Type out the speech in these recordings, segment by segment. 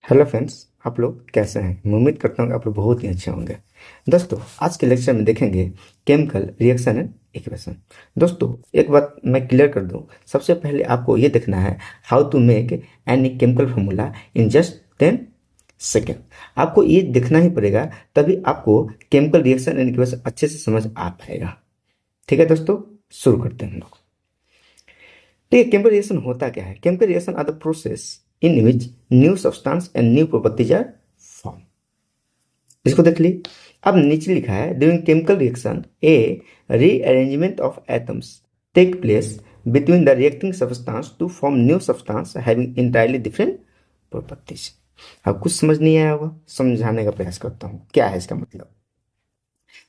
Hello friends, आप लोग कैसे हैं। मैं उम्मीद करता हूँ कि आप लोग बहुत ही अच्छे होंगे। दोस्तों, आज के लेक्चर में देखेंगे केमिकल रिएक्शन एंड इक्वेशन। दोस्तों, एक बात मैं क्लियर कर दूं। सबसे पहले आपको ये देखना है how to make any chemical formula in just 10 second. आपको ये देखना ही पड़ेगा, तभी आपको केमिकल रिएक्शन एंड इक्वेशन अच्छे से समझ आ पाएगा। ठीक है दोस्तों, शुरू करते हैं हम लोग। ठीक है, केमिकल रिएक्शन होता क्या है। Chemical reaction are the process in which new substance and new properties are form. इसको देख ली। अब नीचे लिखा है during chemical reaction a rearrangement of atoms take place between the reacting substance to form new substance having entirely different properties. अब कुछ समझ नहीं आया होगा, समझाने का प्रयास करता हूँ क्या है इसका मतलब।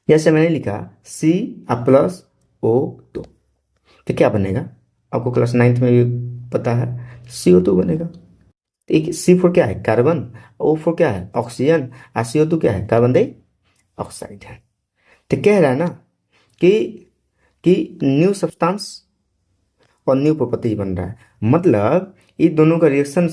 जैसे मैंने लिखा सी प्लस ओ टू, तो क्या बनेगा। आपको क्लास 9th में भी पता है, CO2 बनेगा। एक C4 क्या है, कार्बन। O4 क्या है, ऑक्सीजन। और CO2 क्या है, कार्बन डाइऑक्साइड है। तो कह रहा है ना कि न्यू सब्सटेंस और न्यू प्रॉपर्टीज बन रहा है। मतलब इस दोनों के रिएक्शन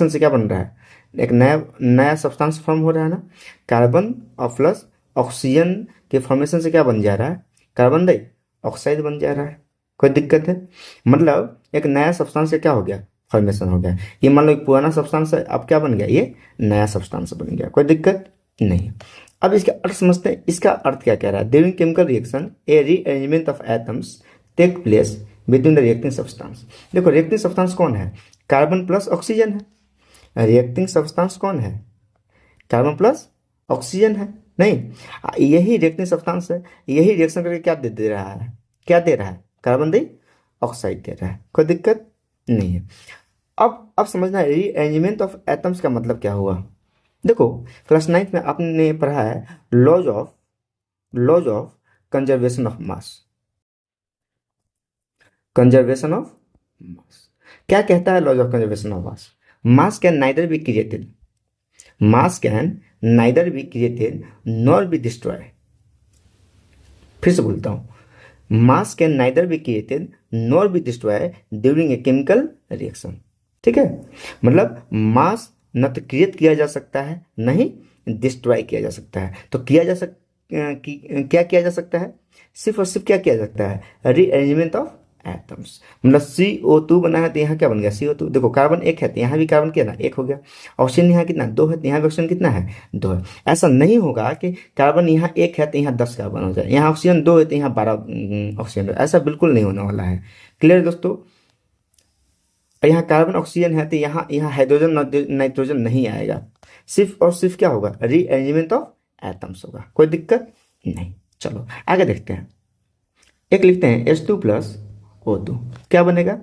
से क्या बन रहा है, एक नया नया सब्सटेंस फॉर्म हो रहा है ना। कार्बन और प्लस ऑक्सीजन के फॉर्मेशन से क्या बन जा रहा है, कार्बन डाइऑक्साइड बन जा रहा है। कोई दिक्कत है। मतलब एक नया सब्सटेंस से क्या हो गया, फॉर्मेशन हो गया। ये मान लो एक पुराना सब्सटेंस है, अब क्या बन गया, ये नया सब्सटेंस बन गया। कोई दिक्कत नहीं। अब इसका अर्थ समझते हैं। इसका अर्थ क्या कह रहा है, during chemical reaction a rearrangement of atoms take place between the reacting substance. देखो, रिएक्टिंग सब्सटेंस कौन है, कार्बन प्लस ऑक्सीजन है। रिएक्टिंग सब्सटेंस कौन है, कार्बन प्लस ऑक्सीजन है। नहीं, यही रिएक्टिंग सब्सटेंस है। यही रिएक्शन करके क्या दे रहा है, क्या दे रहा है, कार्बन डाइऑक्साइड दे रहा है। कोई दिक्कत नहीं है। अब समझना है रीअरेंजमेंट ऑफ एटम्स का मतलब क्या हुआ। देखो, क्लास 9th में आपने पढ़ा है laws of conservation of mass. Conservation of mass क्या कहता है, laws of conservation of mass. Mass can neither be created, mass can neither be created nor be destroy. फिर से बोलता हूं, mass can neither be created nor be destroy during a chemical reaction. ठीक है, मतलब मास न तो क्रिएट किया जा सकता है, न ही डिस्ट्रॉय किया जा सकता है। तो क्या किया जा सकता है, सिर्फ और सिर्फ क्या किया जा सकता है, रीअरेंजमेंट ऑफ एटम्स। मतलब CO2 बना है तो यहाँ क्या बन गया, CO2। देखो, कार्बन एक है तो यहाँ भी कार्बन क्या ना एक हो गया। ऑक्सीजन यहाँ कितना, 2 है तो यहाँ भी ऑक्सीजन कितना है, 2 है। ऐसा नहीं होगा कि कार्बन यहाँ एक है तो यहाँ 10 कार्बन हो जाए, यहाँ ऑक्सीजन 2 है तो यहाँ 12 ऑक्सीजन। ऐसा बिल्कुल नहीं होने वाला है। क्लियर दोस्तों। यहाँ कार्बन ऑक्सीजन है तो यहाँ यहाँ हाइड्रोजन नाइट्रोजन नहीं आएगा। सिर्फ और सिर्फ क्या होगा, रीअरेंजमेंट ऑफ एटम्स होगा। कोई दिक्कत नहीं। चलो आगे देखते हैं। एक लिखते हैं H2+O2, क्या बनेगा,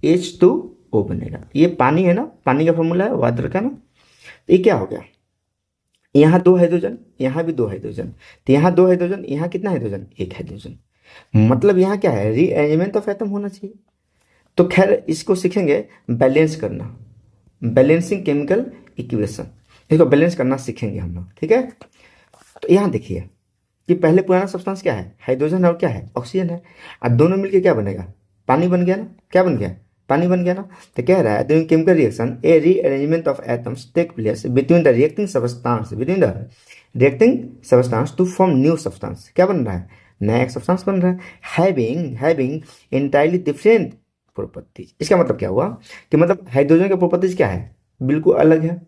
H2O बनेगा। ये पानी है ना, पानी का फॉर्मूला है वाटर का ना। तो ये क्या हो गया, यहाँ 2 हाइड्रोजन, यहाँ भी 2 हाइड्रोजन। तो यहाँ 2 हाइड्रोजन, यहाँ कितना हाइड्रोजन, 1 हाइड्रोजन। मतलब यहाँ क्या है, रीअरेंजमेंट ऑफ एटम होना चाहिए। तो खैर इसको सीखेंगे बैलेंस करना, बैलेंसिंग केमिकल इक्वेशन। इसको बैलेंस करना सीखेंगे हम लोग। ठीक है, तो यहाँ देखिए कि पहले पुराना सब्सटेंस क्या है, हाइड्रोजन और क्या है, ऑक्सीजन है। अब दोनों मिलके क्या बनेगा, पानी बन गया ना। क्या बन गया, पानी बन गया ना। तो कह रहा है during chemical reaction a rearrangement of atoms take place between the reacting substance to form new substance. क्या बन रहा है, नया एक सब्सटेंस बन रहा है, हैविंग इंटायरली डिफरेंट प्रॉपर्टीज। इसका मतलब क्या हुआ कि मतलब हाइड्रोजन का प्रॉपर्टीज क्या है, बिल्कुल अलग है।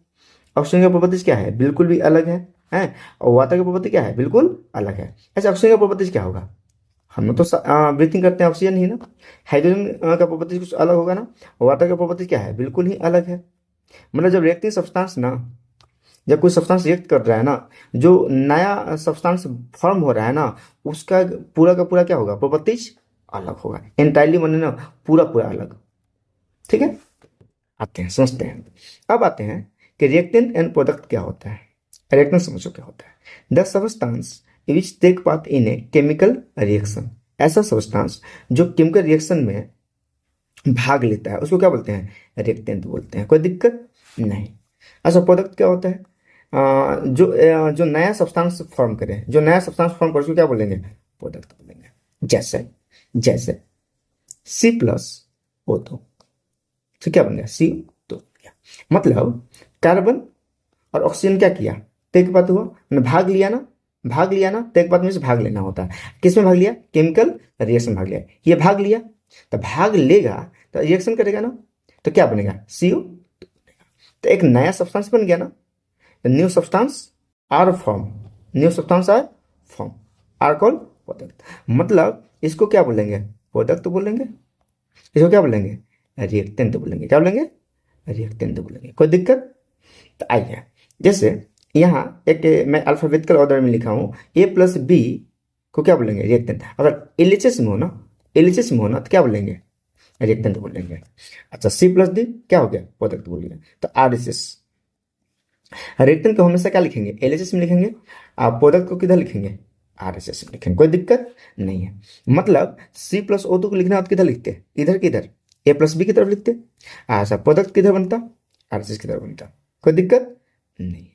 ऑक्सीजन का प्रॉपर्टीज क्या है, बिल्कुल भी अलग है। और वाटर की प्रॉपर्टी क्या है, बिल्कुल अलग है। ऐसे ऑक्सीजन का प्रॉपर्टीज क्या होगा, हम लोग तो ब्रीथिंग करते हैं ऑक्सीजन ही ना। हाइड्रोजन का प्रॉपर्टीज कुछ अलग होगा ना। वाटर का प्रॉपर्टीज क्या है, बिल्कुल ही अलग है। मतलब जब रिएक्टिंग सब्सटेंस ना, जब कोई सब्सटेंस रिएक्ट कर रहा है ना, जो नया सब्सटेंस फॉर्म हो रहा है ना, उसका पूरा का पूरा क्या होगा, प्रॉपर्टीज अलग होगा। एंटायरली माने ना पूरा पूरा अलग। ठीक है, आते हैं समझते हैं। अब आते हैं कि रिएक्टेंट एंड प्रोडक्ट क्या होता है। रिएक्टेंट समझो क्या होता है, the substance which take part in a chemical reaction. ऐसा सब्सटेंस जो केमिकल रिएक्शन में भाग लेता है उसको क्या बोलते हैं, रिएक्टेंट बोलते हैं। कोई दिक्कत नहीं। अच्छा, प्रोडक्ट क्या होता है, जो नया सब्सटेंस फॉर्म करे, जो नया सब्सटेंस फॉर्म करे उसको क्या बोलेंगे, प्रोडक्ट बोलेंगे। जैसे जैसे C+O2, तो क्या बन गया, CO2 गया। मतलब कार्बन और ऑक्सीजन क्या किया, तो एक बात हुआ, मैंने भाग लिया ना, भाग लिया ना, तो एक बात में से भाग लेना होता है। किस में भाग लिया, केमिकल रिएक्शन भाग लिया, ये भाग लिया, तो भाग लेगा तो रिएक्शन करेगा ना, तो क्या बनेगा, CO, तो एक नया सब्सटेंस बन गया ना, new substance are form, new substance are form, are called product. मतलब इसको क्या बोलेंगे, प्रोडक्ट बोलेंगे, इसको क्या बोलेंगे, रिएक्टेंट बोलेंगे, क्या बोलेंगे, रिएक्टेंट बोलेंगे। कोई दिक्कत, तो आइए, जैसे यहाँ एक मैं अल्फाबेटिकल ऑर्डर में लिखा हूँ, A+B को क्या बोलेंगे, रिएक्टेंट। अगर LHS में हो ना, LHS में हो ना, तो क्या बोलेंगे, रिएक्टेंट बोलेंगे। अच्छा, C+D क्या हो गया, प्रोडक्ट बोल गया। तो RHS, रिएक्टेंट को हमेशा क्या लिखेंगे, LHS में लिखेंगे, आप प्रोडक्ट को किधर लिखेंगे, RHS में लिखेंगे, कोई दिक्कत नहीं है। मतलब C+O2 को लिखना, आप किधर लिखते, इधर किधर, A+B की तरफ लिखते। अच्छा, प्रोडक्ट किधर बनता, RHS की तरफ बनता, कोई दिक्कत नहीं है।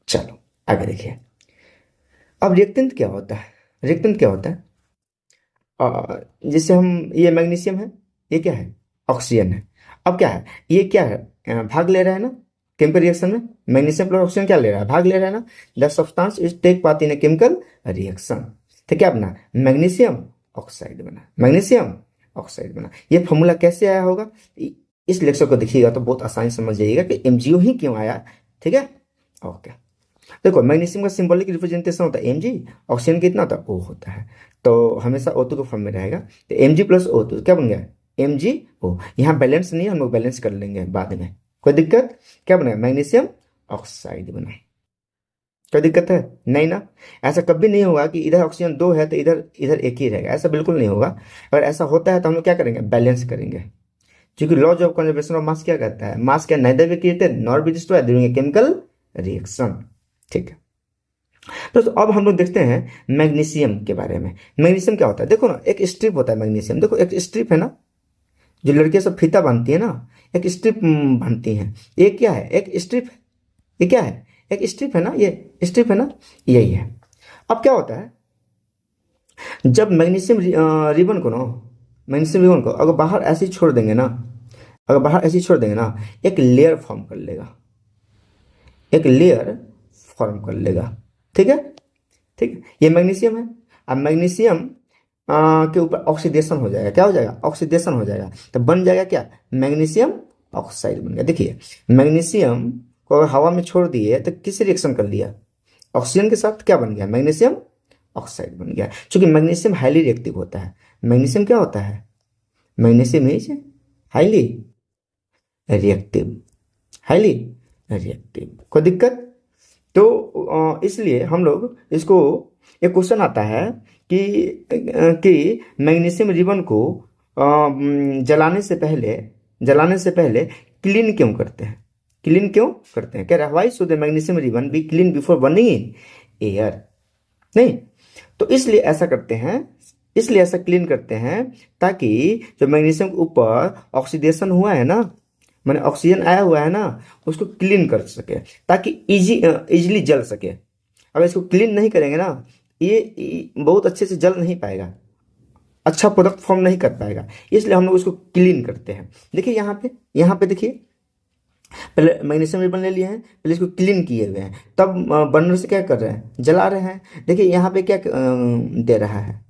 चलो आगे देखिए, अब रिएक्टेंट क्या होता है, रिएक्टेंट क्या होता है, जैसे हम, ये मैग्नीशियम है, ये क्या है, ऑक्सीजन है। अब क्या है, ये क्या है, भाग ले रहा है ना केमिकल रिएक्शन में, मैग्नीशियम प्लस ऑक्सीजन क्या ले रहा है, भाग ले रहा है ना, the substance is take part in a chemical reaction. तो क्या बना, मैग्नीशियम ऑक्साइड बना, मैग्नीशियम ऑक्साइड बना। ये फॉर्मूला कैसे आया होगा, इस लेक्चर को देखिएगा तो बहुत आसानी से समझ जाइएगा कि MgO ही क्यों आया, ठीक है। ओके, देखो मैग्नीशियम का सिंबॉलिक रिप्रेजेंटेशन होता है Mg, ऑक्सीजन कितना होता है, O होता है, तो हमेशा O2 के फॉर्म में रहेगा। तो Mg+O2 क्या बन गया, MgO। यहाँ बैलेंस नहीं है, हम लोग बैलेंस कर लेंगे बाद में, कोई दिक्कत, क्या बना, मैग्नीशियम ऑक्साइड बना, कोई दिक्कत है नहीं ना। ऐसा कभी नहीं होगा कि इधर ऑक्सीजन 2 है तो इधर इधर एक ही रहेगा, ऐसा बिल्कुल नहीं होगा। अगर ऐसा होता है तो हम लोग क्या करेंगे, बैलेंस करेंगे, क्योंकि laws of conservation of mass क्या कहता है, mass can neither be created nor be destroyed during a chemical reaction, ठीक है। तो अब हम लोग देखते हैं मैग्नीशियम के बारे में। मैग्नीशियम क्या होता है, देखो ना, एक स्ट्रिप होता है मैग्नीशियम, देखो एक स्ट्रिप है ना, जो लड़कियां सब फीता बांधती है ना, एक स्ट्रिप बांधती हैं, ये क्या है, एक स्ट्रिप है, ये क्या है, एक स्ट्रिप है ना, ये स्ट्रिप है ना, यही है। अब क्या होता है, जब मैग्नीशियम रिबन को ना, मैग्नीशियम रिबन को अगर बाहर ऐसे ही छोड़ देंगे ना, अगर बाहर ऐसे ही छोड़ देंगे ना, एक लेयर फॉर्म कर लेगा, एक लेयर फॉर्म कर लेगा, ठीक है, ठीक है। ये मैग्नीशियम है, अब मैग्नीशियम के ऊपर ऑक्सीडेशन हो जाएगा, क्या हो जाएगा, ऑक्सीडेशन हो जाएगा, तो बन जाएगा क्या, मैग्नीशियम ऑक्साइड बन गया। देखिए मैग्नीशियम को अगर हवा में छोड़ दिए तो किस रिएक्शन कर लिया, ऑक्सीजन के साथ क्या बन गया, मैग्नीशियम ऑक्साइड बन गया। क्योंकि मैग्नीशियम हाईली रिएक्टिव होता है, मैग्नीशियम क्या होता है, magnesium is highly reactive, highly reactive, कोई दिक्कत। तो इसलिए हम लोग इसको, एक क्वेश्चन आता है कि मैग्नीशियम रिबन को जलाने से पहले क्लीन क्यों करते हैं, क्लीन क्यों करते हैं, कह रहा है why should the magnesium ribbon be clean before burning in air, नहीं, तो इसलिए ऐसा करते हैं, इसलिए ऐसा क्लीन करते हैं ताकि जो मैग्नीशियम के ऊपर ऑक्सीडेशन हुआ है ना, मैंने ऑक्सीजन आया हुआ है ना, उसको क्लीन कर सके, ताकि इजीली जल सके। अगर इसको क्लीन नहीं करेंगे ना, ये बहुत अच्छे से जल नहीं पाएगा, अच्छा प्रोडक्ट फॉर्म नहीं कर पाएगा, इसलिए हम लोग इसको क्लीन करते हैं। देखिए यहाँ पे देखिए, पहले मैग्नीशियम रिबन ले लिए हैं, पहले इसको क्लीन किए हुए हैं, तब बर्नर से क्या कर रहे हैं, जला रहे हैं। देखिए यहाँ पे क्या दे रहा है,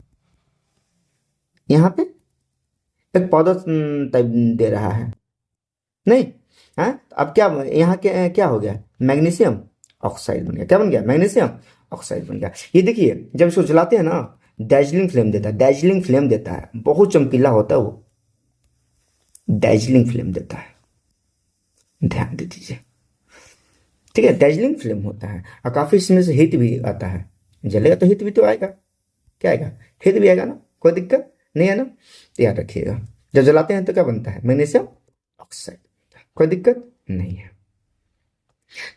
यहाँ पे एक पाउडर टाइप दे रहा है, नहीं है। अब क्या यहाँ क्या हो गया, मैग्नीशियम ऑक्साइड बन गया, क्या बन गया, मैग्नीशियम ऑक्साइड बन गया। ये देखिए जब इसको जलाते हैं ना, दार्जिलिंग फ्लेम देता है, दार्जिलिंग फ्लेम देता है, बहुत चमकीला होता है वो, दार्जिलिंग फ्लेम देता है, ध्यान दे दीजिए, ठीक है, दार्जिलिंग फ्लेम होता है। और काफी इसमें से हीट भी आता है, जलेगा तो हीट भी तो आएगा, क्या आएगा, हीट भी आएगा ना, कोई दिक्कत नहीं है ना, तो याद रखिएगा। जब जलाते हैं तो क्या बनता है, मैग्नीशियम ऑक्साइड, कोई दिक्कत नहीं है।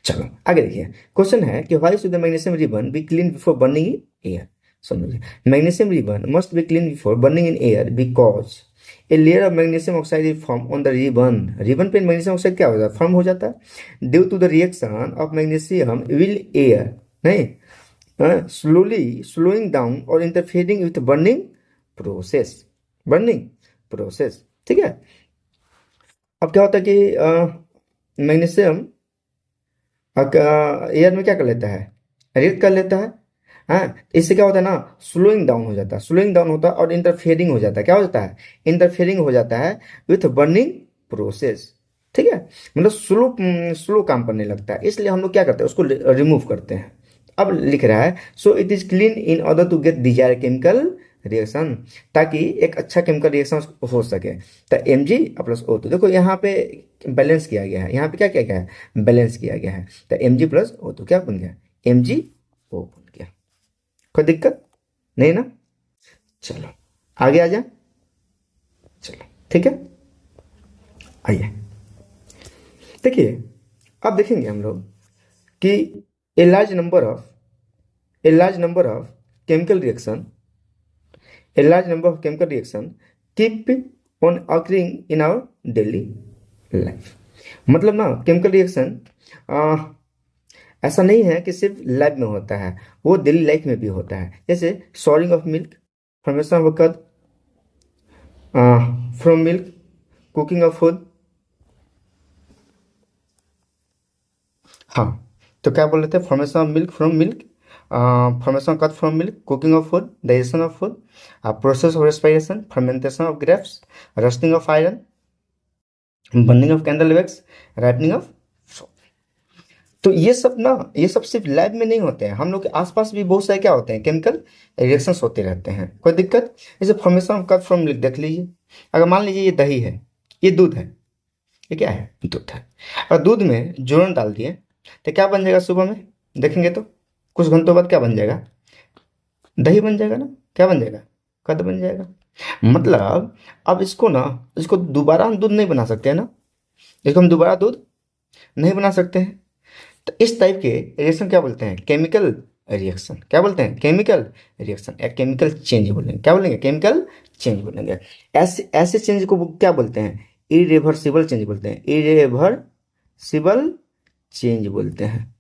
चलो आगे देखिए, क्वेश्चन है कि why should the magnesium ribbon be clean before burning in air. समझिए, magnesium ribbon must be clean before burning in air because a layer of magnesium oxide is form on the ribbon, ribbon पे magnesium oxide क्या हो जाता है, form हो जाता है due to the reaction of magnesium with air, नहीं, slowing down और interfering with burning process, burning process, ठीक है। अब क्या होता है कि मैग्नीशियम एयर में क्या कर लेता है, रिएक्ट कर लेता है। हाँ, इससे क्या होता है ना, स्लोइंग डाउन हो जाता है, स्लोइंग डाउन होता है और इंटरफेयरिंग हो जाता है। क्या हो जाता है, इंटरफेयरिंग हो जाता है विथ बर्निंग प्रोसेस। ठीक है, मतलब स्लो स्लो काम करने लगता है, इसलिए हम लोग क्या करते हैं, उसको रिमूव करते हैं। अब लिख रहा है so it is clean in order to get desire chemical reaction, ताकि एक अच्छा केमिकल रिएक्शन हो सके। तो Mg+O2, देखो यहाँ पे बैलेंस किया गया है, यहाँ पे क्या किया गया है, बैलेंस किया गया है। तो Mg+O2 क्या बन गया, MgO बन गया। कोई दिक्कत नहीं ना। चलो आगे आ जा, चलो ठीक है, आइए देखिए। अब देखेंगे हम लोग कि a large number of chemical reaction, a large number of chemical reaction keep on occurring in our daily life। मतलब ना केमिकल रिएक्शन ऐसा नहीं है कि सिर्फ लैब में होता है, वो डेली लाइफ में भी होता है। जैसे souring of milk, formation of curd from milk, cooking of food. हाँ, तो क्या बोल रहे थे, formation of milk from milk, formation of cut from milk, cooking of food, digestion of food, process of respiration, fermentation of grapes, rusting of iron, burning of candle wax, ripening of soap। तो ये सब ना, ये सब सिर्फ lab में नहीं होते हैं, हम लोग के आसपास भी बहुत सारे क्या होते हैं, केमिकल रिएक्शंस होते रहते हैं। कोई दिक्कत, जैसे formation of cut from milk देख लीजिए। अगर मान लीजिए ये दही है, ये दूध है, ये क्या है, दूध है। और दूध में जोड़न डाल दिए तो क्या बन जाएगा, सुबह में देखेंगे तो कुछ घंटों बाद क्या बन जाएगा, दही बन जाएगा ना। क्या बन जाएगा, कद बन जाएगा। मतलब अब इसको ना, इसको दोबारा हम दूध नहीं बना सकते हैं ना, इसको हम दोबारा दूध नहीं बना सकते हैं। तो इस टाइप के रिएक्शन क्या बोलते हैं, केमिकल रिएक्शन। क्या बोलते हैं, केमिकल रिएक्शन या केमिकल चेंज बोलेंगे। क्या बोलेंगे, केमिकल चेंज बोलेंगे। ऐसे ऐसे चेंज को क्या बोलते हैं, इरिवर्सिबल चेंज बोलते हैं, इरिवर्सिबल चेंज बोलते हैं।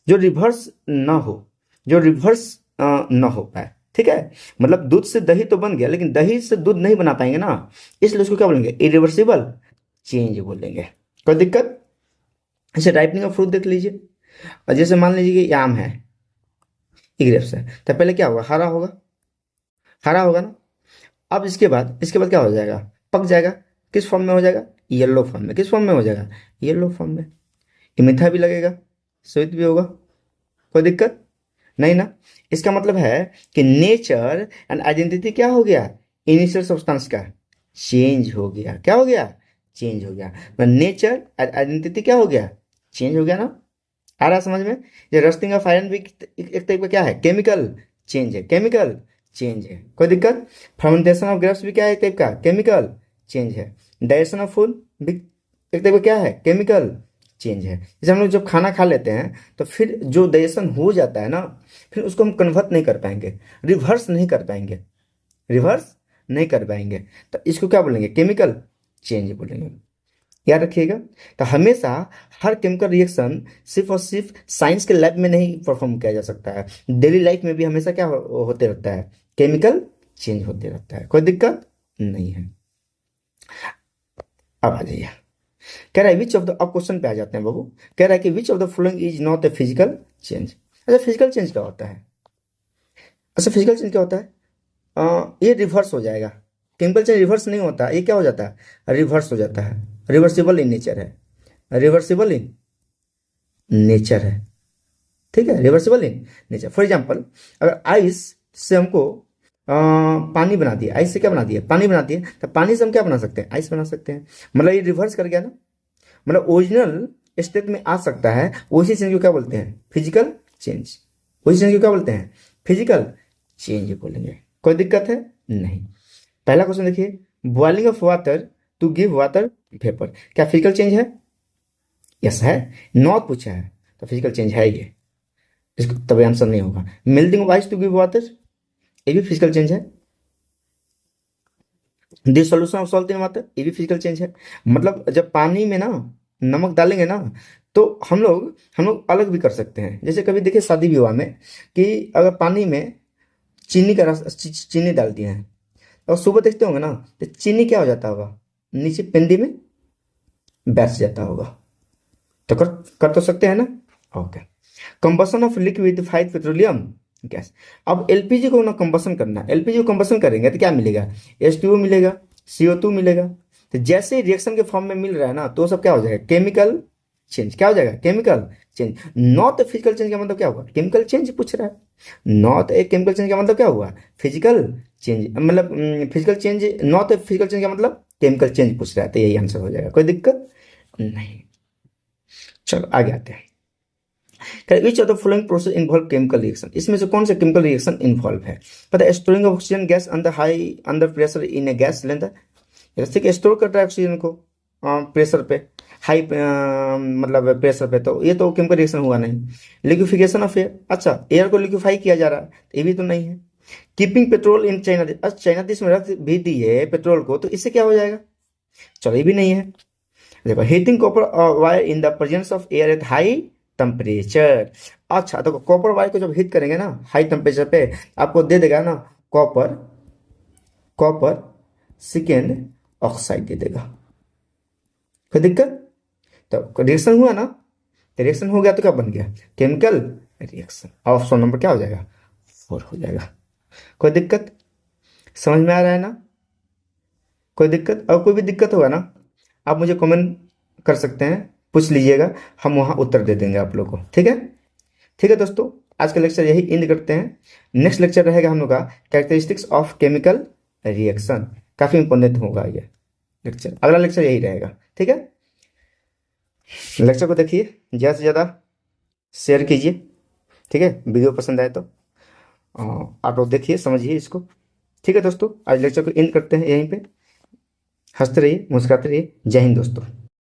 जो रिवर्स ना हो, जो रिवर्स ना हो पाए। ठीक है, मतलब दूध से दही तो बन गया, लेकिन दही से दूध नहीं बना पाएंगे ना, इसलिए उसको क्या बोलेंगे, इरिवर्सिबल चेंज बोलेंगे। कोई दिक्कत। जैसे राइपनिंग ऑफ फ्रूट देख लीजिए, और जैसे मान लीजिए कि आम है, ग्रेप्स है, तो पहले क्या होगा, हरा होगा, हरा होगा ना। अब इसके बाद क्या हो जाएगा, पक जाएगा। किस फॉर्म में हो जाएगा, येलो फॉर्म में। किस फॉर्म में हो जाएगा, येलो फॉर्म में। ये मीठा भी लगेगा, स्वीट भी होगा। कोई दिक्कत नहीं ना। इसका मतलब है कि नेचर एंड आइडेंटिटी क्या हो गया, इनिशियल सब्सटेंस का चेंज हो गया। क्या हो गया, चेंज हो गया। मतलब नेचर एंड आइडेंटिटी क्या हो गया, चेंज हो गया ना। आ रहा समझ में। ये रस्टिंग ऑफ आयरन भी एक टाइप का क्या है, केमिकल चेंज है, केमिकल चेंज है। कोई दिक्कत। फर्मेंटेशन ऑफ ग्रेप्स भी क्या है, एक टाइप का केमिकल चेंज है। डाइजेशन ऑफ फूड भी एक टाइप का क्या है, केमिकल चेंज है। जैसे हम लोग जब खाना खा लेते हैं तो फिर जो डाइजेशन हो जाता है ना, फिर उसको हम कन्वर्ट नहीं कर पाएंगे, रिवर्स नहीं कर पाएंगे, रिवर्स नहीं कर पाएंगे। तो इसको क्या बोलेंगे, केमिकल चेंज बोलेंगे। याद रखिएगा। तो हमेशा हर केमिकल रिएक्शन सिर्फ और सिर्फ साइंस के लैब में नहीं परफॉर्म किया जा सकता है, डेली लाइफ में भी हमेशा क्या होते रहता है, केमिकल चेंज होते रहता है। कोई दिक्कत नहीं है। अब आ जाइए, कह रहा है विच ऑफ द, अब क्वेश्चन पे आ जाते हैं बाबू। कह रहा है कि which of the following is not a physical change. अच्छा, फिजिकल चेंज क्या होता है, अच्छा फिजिकल चेंज क्या होता है, ये रिवर्स हो जाएगा। केमिकल चेंज रिवर्स नहीं होता, ये क्या हो जाता है, रिवर्स हो जाता है। रिवर्सिबल इन नेचर है, रिवर्सिबल इन नेचर है। ठीक है, reversible in nature. For example, अगर आइस से हमको पानी बना दिया, आइस से क्या बना दिया, पानी बना दिया, तो पानी से हम क्या बना सकते हैं, आइस बना सकते हैं। मतलब ये रिवर्स कर गया ना, मतलब ओरिजिनल स्टेट में आ सकता है। उसी चेंज को क्या बोलते हैं, फिजिकल चेंज। उसी चेंज को क्या बोलते हैं, फिजिकल चेंज बोलेंगे। कोई दिक्कत है नहीं। पहला क्वेश्चन देखिए, boiling of water to give water vapour, क्या फिजिकल चेंज है, यस है। नॉट पूछा है तो फिजिकल चेंज है ये, इसको तभी आंसर नहीं होगा। Melting of ice to give water, ये भी फिजिकल चेंज है। Dissolution of salt in water, ये भी फिजिकल चेंज है। मतलब जब पानी में ना नमक डालेंगे ना, तो हम लोग अलग भी कर सकते हैं। जैसे कभी देखिए शादी विवाह में कि अगर पानी में चीनी का रस, चीनी डाल दिए हैं, और सुबह देखते होंगे ना, तो चीनी क्या हो जाता होगा, नीचे पेंदी में बैठ जाता होगा। तो कर तो सकते हैं ना। Okay. Combustion of liquefied petroleum gas. अब एलपीजी को ना कंबसन करना है, एलपीजी को कंबसन करेंगे तो क्या मिलेगा, H2O मिलेगा, CO2 मिलेगा। तो जैसे रिएक्शन के फॉर्म में मिल रहा है ना, तो सब क्या हो जाएगा, केमिकल चेंज। क्या हो जाएगा, chemical change. Not physical change का मतलब क्या हुआ, केमिकल चेंज पूछ रहा है। नॉट ए केमिकल चेंज का मतलब क्या हुआ, फिजिकल चेंज, मतलब physical change. Not a physical change का मतलब केमिकल चेंज पूछ रहा है, तो यही आंसर हो जाएगा, कोई दिक्कत नहीं। चलो आगे आते हैं। Which of the following process involve chemical reaction, इसमें से कौन से केमिकल रिएक्शन इन्वॉल्व है। पता है, storing of oxygen gas under high under pressure in A gas cylinder. ठीक है, स्टोर करता है ऑक्सीजन को प्रेशर पे, हाई मतलब प्रेशर पे, तो ये तो केमिकल रिएक्शन हुआ नहीं। लिक्विफिकेशन ऑफ एयर, अच्छा एयर को लिक्विफाई किया जा रहा है, ये भी तो नहीं है। कीपिंग पेट्रोल इन चाइना देश, अच्छा चाइना देश में रख भी दिए पेट्रोल को, तो इससे क्या हो जाएगा, चलो ये भी नहीं है। देखो, heating copper wire in the presence of air at high temperature. अच्छा, तो कॉपर वायर को जब हीट करेंगे ना हाई टेम्परेचर पे, आपको दे देगा ना कॉपर, कॉपर सेकेंड ऑक्साइड दे देगा, कोई दिक्कत। तो रिएक्शन हुआ ना, तो रिएक्शन हो गया तो क्या बन गया, केमिकल रिएक्शन। ऑप्शन नंबर क्या हो जाएगा, 4 हो जाएगा। कोई दिक्कत, समझ में आ रहा है ना, कोई दिक्कत। और कोई भी दिक्कत होगा ना, आप मुझे कमेंट कर सकते हैं, पूछ लीजिएगा, हम वहाँ उत्तर दे देंगे आप लोग को, ठीक है। ठीक है दोस्तों, आज का लेक्चर यही एंड करते हैं। नेक्स्ट लेक्चर रहेगा हम लोग का कैरेक्टरिस्टिक्स ऑफ केमिकल रिएक्शन, काफ़ी इंपॉर्टेंट होगा ये लेक्चर, अगला लेक्चर यही रहेगा, ठीक है। लेक्चर को देखिए, ज़्यादा से ज़्यादा शेयर कीजिए, ठीक है, वीडियो पसंद आए तो आप लोग देखिए, समझिए इसको, ठीक है दोस्तों। आज लेक्चर को एंड करते हैं यहीं पे। हंसते रहिए, मुस्कुराते रहिए। जय हिंद दोस्तों।